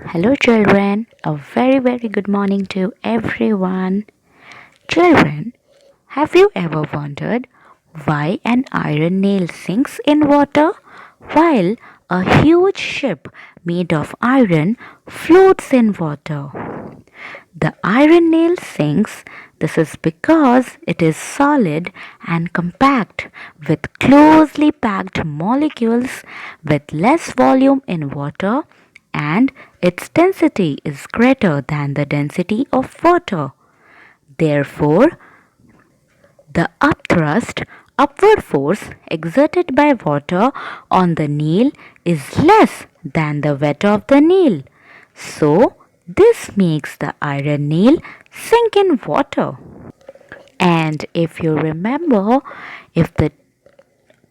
Hello, children. A very good morning to everyone. Children, have you ever wondered why an iron nail sinks in water while a huge ship made of iron floats in water? The iron nail sinks. This is because it is solid and compact with closely packed molecules with less volume in water, and its density is greater than the density of water. Therefore, the upthrust upward force exerted by water on the nail is less than the weight of the nail. So, this makes the iron nail sink in water. And if you remember, if the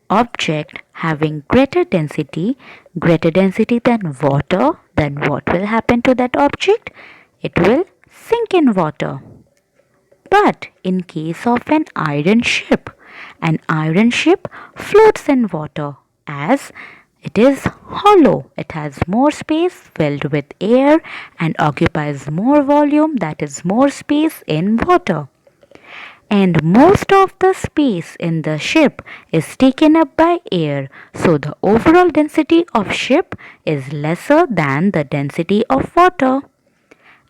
object having greater density than water, then what will happen to that object? It will sink in water. But in case of an iron ship floats in water as it is hollow. It has more space filled with air and occupies more volume, that is more space in water. And most of the space in the ship is taken up by air, so the overall density of ship is lesser than the density of water.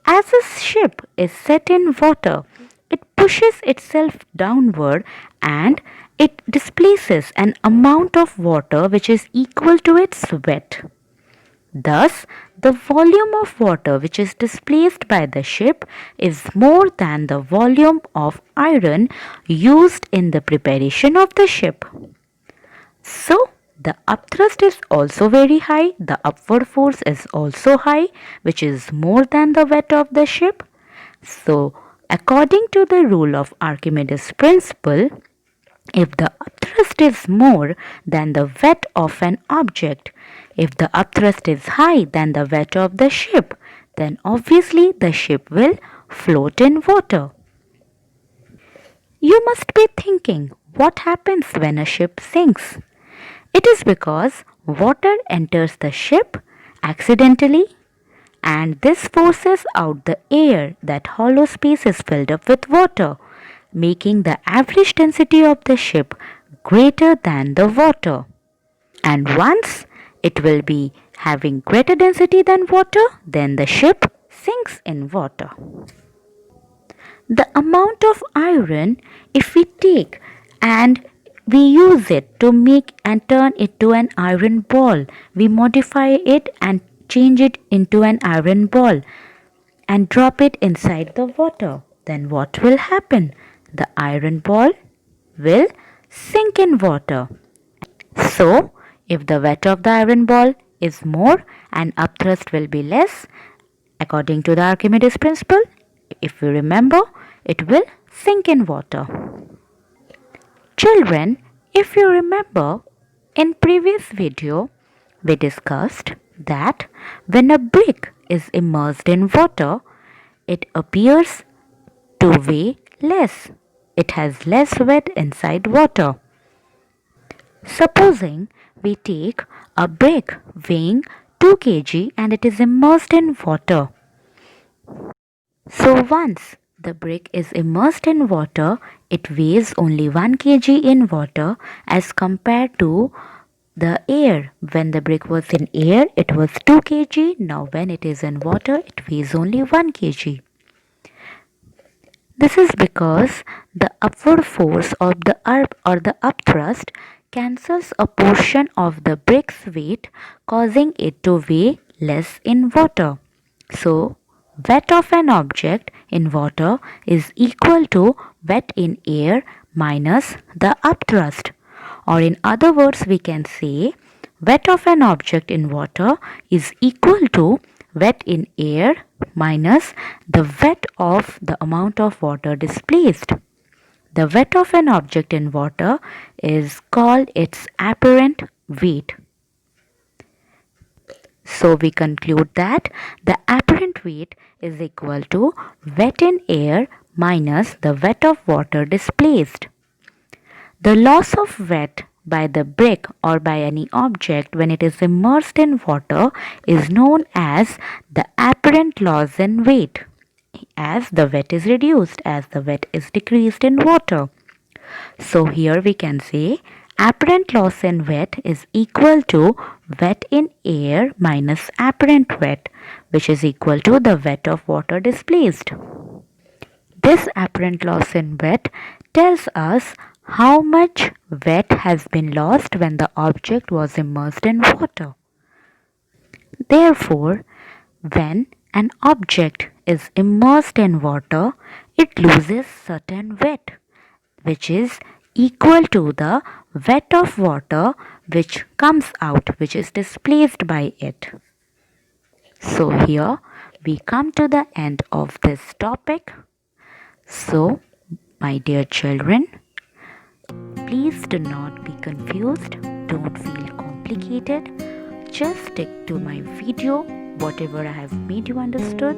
As a ship is set in water, it pushes itself downward and it displaces an amount of water which is equal to its weight. Thus, the volume of water which is displaced by the ship is more than the volume of iron used in the preparation of the ship. So, the upthrust is also very high, the upward force is also high, which is more than the weight of the ship. So, according to the rule of Archimedes' principle, if the upthrust is more than the weight of an object, if the upthrust is high than the weight of the ship, then obviously the ship will float in water. You must be thinking, what happens when a ship sinks? It is because water enters the ship accidentally and this forces out the air. That hollow space is filled up with water, making the average density of the ship greater than the water. And once it will be having greater density than water, then the ship sinks in water. The amount of iron, if we take and we use it to make and turn it to an iron ball, we modify it and change it into an iron ball and drop it inside the water, then what will happen? The iron ball will sink in water. So, if the weight of the iron ball is more and upthrust will be less, according to the Archimedes principle, if we remember, it will sink in water. Children, if you remember, in previous video, we discussed that when a brick is immersed in water, it appears to weigh less. It has less weight inside water. Supposing we take a brick weighing 2 kg and it is immersed in water. So once the brick is immersed in water, it weighs only 1 kg in water as compared to the air. When the brick was in air, it was 2 kg. Now when it is in water, it weighs only 1 kg. This is because the upward force of the upthrust cancels a portion of the brick's weight, causing it to weigh less in water. So, weight of an object in water is equal to weight in air minus the upthrust. Or in other words, we can say weight of an object in water is equal to weight in air minus the weight of the amount of water displaced. The weight of an object in water is called its apparent weight. So we conclude that the apparent weight is equal to weight in air minus the weight of water displaced. The loss of weight by the brick or by any object when it is immersed in water is known as the apparent loss in weight, as the weight is reduced, as the weight is decreased in water. So here we can say apparent loss in weight is equal to weight in air minus apparent weight, which is equal to the weight of water displaced. This apparent loss in weight tells us how much weight has been lost when the object was immersed in water. Therefore, when an object is immersed in water, it loses certain weight, which is equal to the weight of water which comes out, which is displaced by it. So here we come to the end of this topic. So, my dear children, please do not be confused. Don't feel complicated. Just stick to my video, whatever I have made you understood.